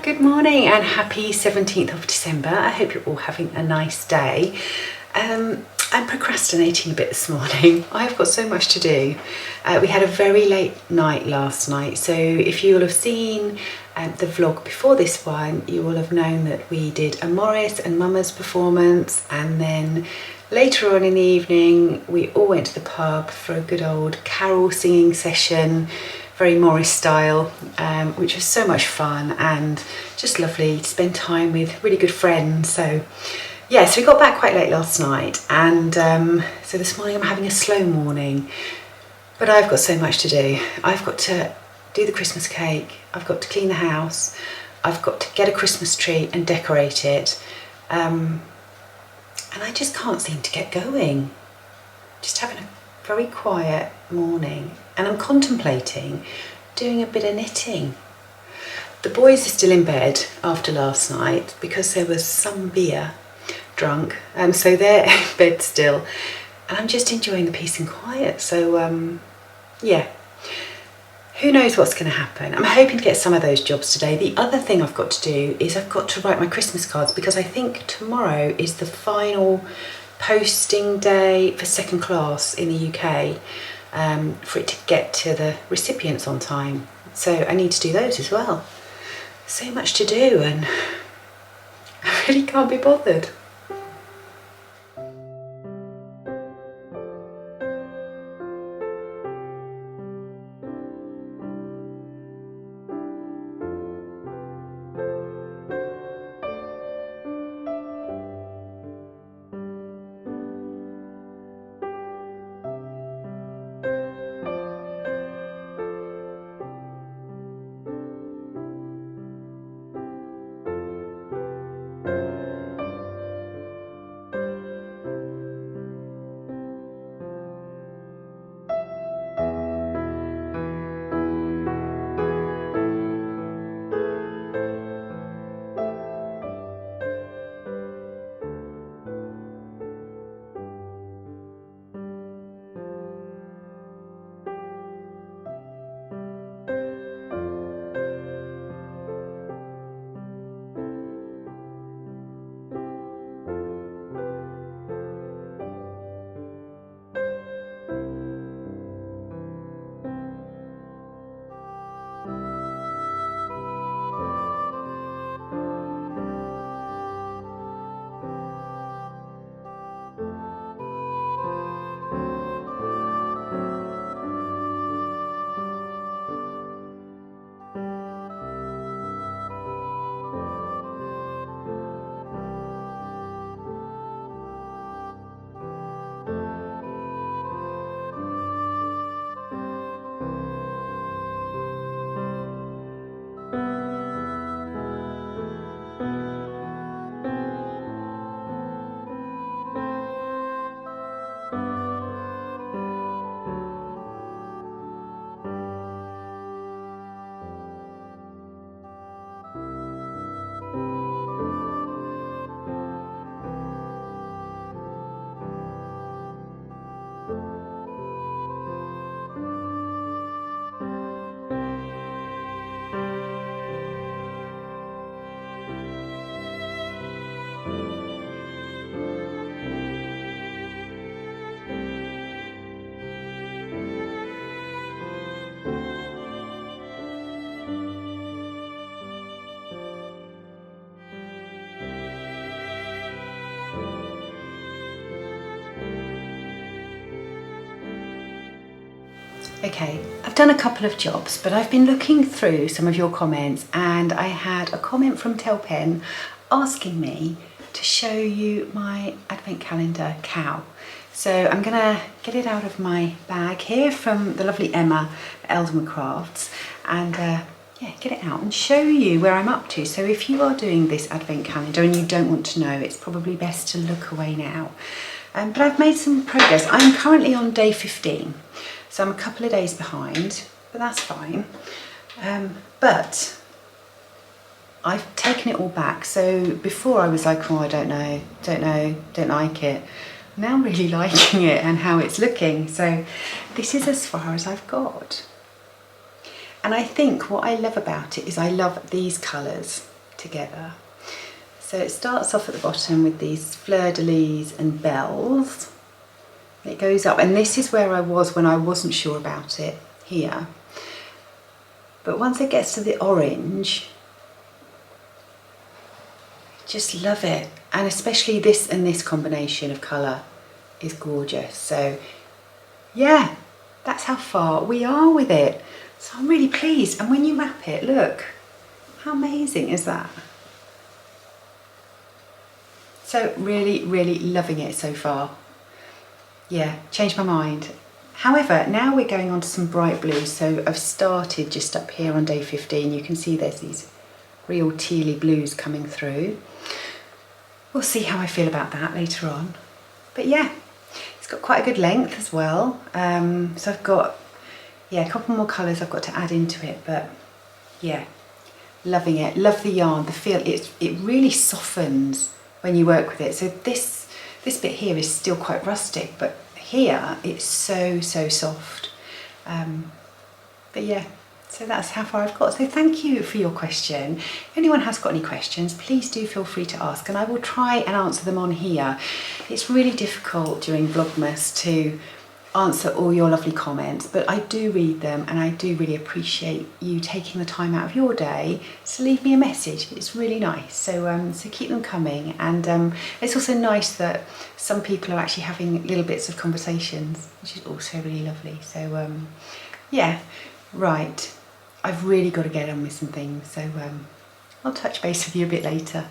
Good morning and happy 17th of December. I hope you're all having a nice day. I'm procrastinating a bit this morning. I've got so much to do. We had a very late night last night, so if you will have seen the vlog before this one, you will have known that we did a Morris and Mama's performance, and then later on in the evening we all went to the pub for a good old carol singing session, very Morris style, which was so much fun and just lovely to spend time with really good friends. So yeah, so we got back quite late last night, and so this morning I'm having a slow morning, but I've got so much to do. I've got to do the Christmas cake, I've got to clean the house, I've got to get a Christmas tree and decorate it, and I just can't seem to get going. Just having a very quiet morning, and I'm contemplating doing a bit of knitting. The boys are still in bed after last night because there was some beer drunk, so they're in bed still, and I'm just enjoying the peace and quiet. So yeah, who knows what's going to happen. I'm hoping to get some of those jobs today. The other thing I've got to do is I've got to write my Christmas cards, because I think tomorrow is the final posting day for second class in the UK, for it to get to the recipients on time. So I need to do those as well. So much to do, and I really can't be bothered. Okay, I've done a couple of jobs, but I've been looking through some of your comments and I had a comment from Telpen asking me to show you my advent calendar cow. So I'm gonna get it out of my bag here from the lovely Emma at Elderman Crafts and yeah, get it out and show you where I'm up to. So if you are doing this advent calendar and you don't want to know, it's probably best to look away now. But I've made some progress. I'm currently on day 15. So I'm a couple of days behind, but that's fine. But I've taken it all back. So before I was like, oh, I don't know, don't like it. Now I'm really liking it and how it's looking. So this is as far as I've got. And I think what I love about it is I love these colours together. So it starts off at the bottom with these fleur-de-lis and bells. It goes up, and this is where I was when I wasn't sure about it here. But once it gets to the orange, I just love it. And especially this and this combination of colour is gorgeous. So yeah, that's how far we are with it. So I'm really pleased. And when you wrap it, look, how amazing is that? So really, really loving it so far. Yeah, changed my mind. However, now we're going on to some bright blues. So I've started just up here on day 15. You can see there's these real tealy blues coming through. We'll see how I feel about that later on. But yeah, it's got quite a good length as well. So I've got, yeah, a couple more colours I've got to add into it. But yeah, loving it. Love the yarn, the feel. It really softens when you work with it. So this bit here is still quite rustic, but here it's so soft. But yeah, so that's how far I've got. So thank you for your question. If anyone has got any questions, please do feel free to ask and I will try and answer them on here. It's really difficult during Vlogmas to answer all your lovely comments, but I do read them and I do really appreciate you taking the time out of your day to leave me a message. It's really nice. So so keep them coming, and it's also nice that some people are actually having little bits of conversations, which is also really lovely. So yeah, right, I've really got to get on with some things, so I'll touch base with you a bit later.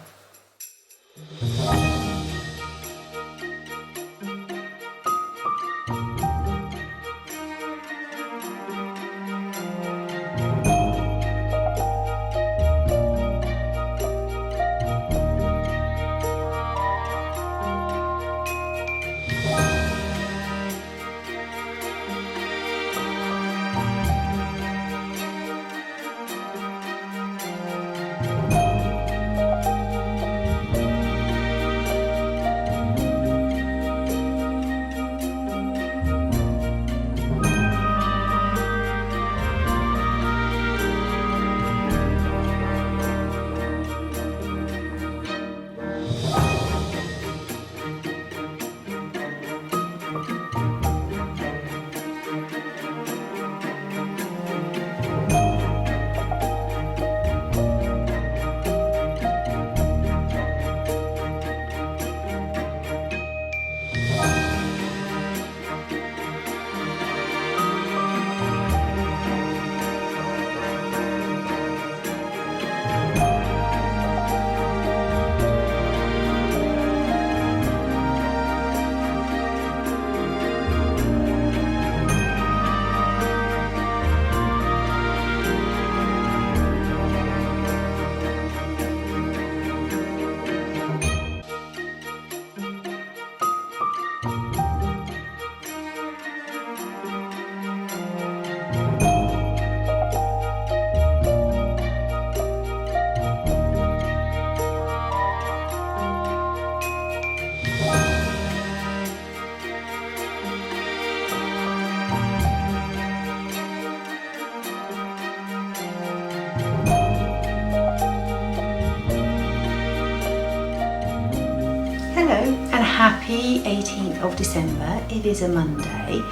And happy 18th of December. It is a Monday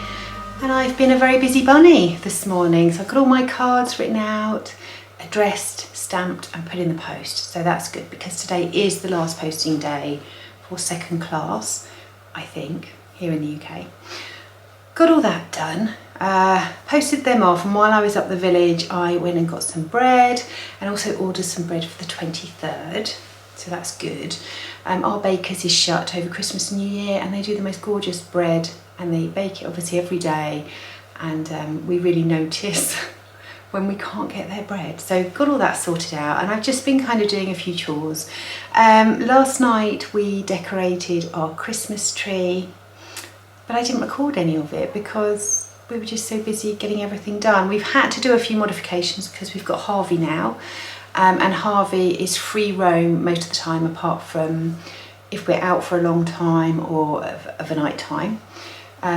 and I've been a very busy bunny this morning. So I've got all my cards written out, addressed, stamped and put in the post. So that's good because today is the last posting day for second class, I think, here in the UK. Got all that done. Posted them off, and while I was up the village I went and got some bread and also ordered some bread for the 23rd, so that's good. Our baker's is shut over Christmas and New Year, and they do the most gorgeous bread, and they bake it obviously every day, and we really notice when we can't get their bread. So got all that sorted out, and I've just been kind of doing a few chores. Last night we decorated our Christmas tree, but I didn't record any of it because we were just so busy getting everything done. We've had to do a few modifications because we've got Harvey now, and Harvey is free roam most of the time, apart from if we're out for a long time or of a night time.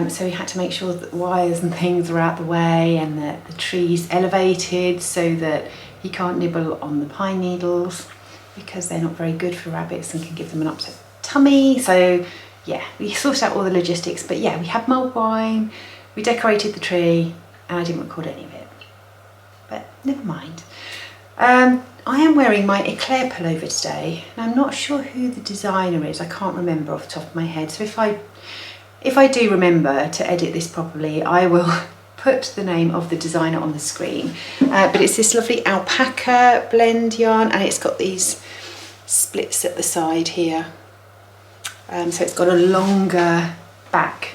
So we had to make sure that the wires and things are out the way, and that the tree's elevated so that he can't nibble on the pine needles, because they're not very good for rabbits and can give them an upset tummy. So yeah, we sorted out all the logistics, but yeah, we had mulled wine, we decorated the tree, and I didn't record any of it, but never mind. I am wearing my eclair pullover today, and I'm not sure who the designer is. I can't remember off the top of my head, so if I do remember to edit this properly, I will put the name of the designer on the screen. But it's this lovely alpaca blend yarn, and it's got these splits at the side here. So it's got a longer back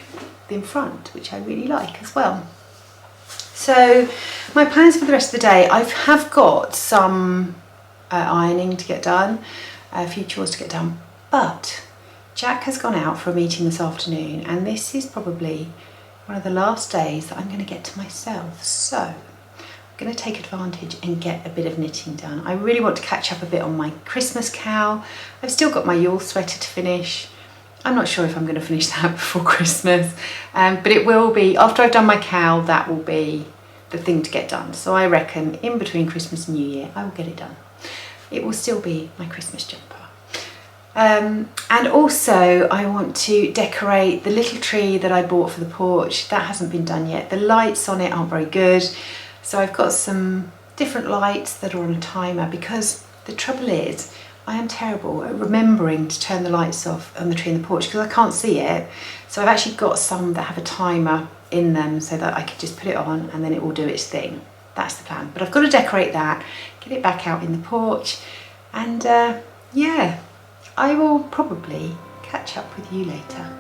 than front, which I really like as well. So my plans for the rest of the day, I have got some ironing to get done, a few chores to get done, but Jack has gone out for a meeting this afternoon, and this is probably one of the last days that I'm going to get to myself. So I'm going to take advantage and get a bit of knitting done. I really want to catch up a bit on my Christmas cowl. I've still got my Yule sweater to finish. I'm not sure if I'm going to finish that before Christmas, but it will be, after I've done my cowl, that will be the thing to get done. So I reckon in between Christmas and New Year, I will get it done. It will still be my Christmas jumper. And also I want to decorate the little tree that I bought for the porch. That hasn't been done yet. The lights on it aren't very good. So I've got some different lights that are on a timer, because the trouble is I am terrible at remembering to turn the lights off on the tree in the porch because I can't see it. So I've actually got some that have a timer in them so that I can just put it on and then it will do its thing. That's the plan. But I've got to decorate that, get it back out in the porch, and yeah, I will probably catch up with you later.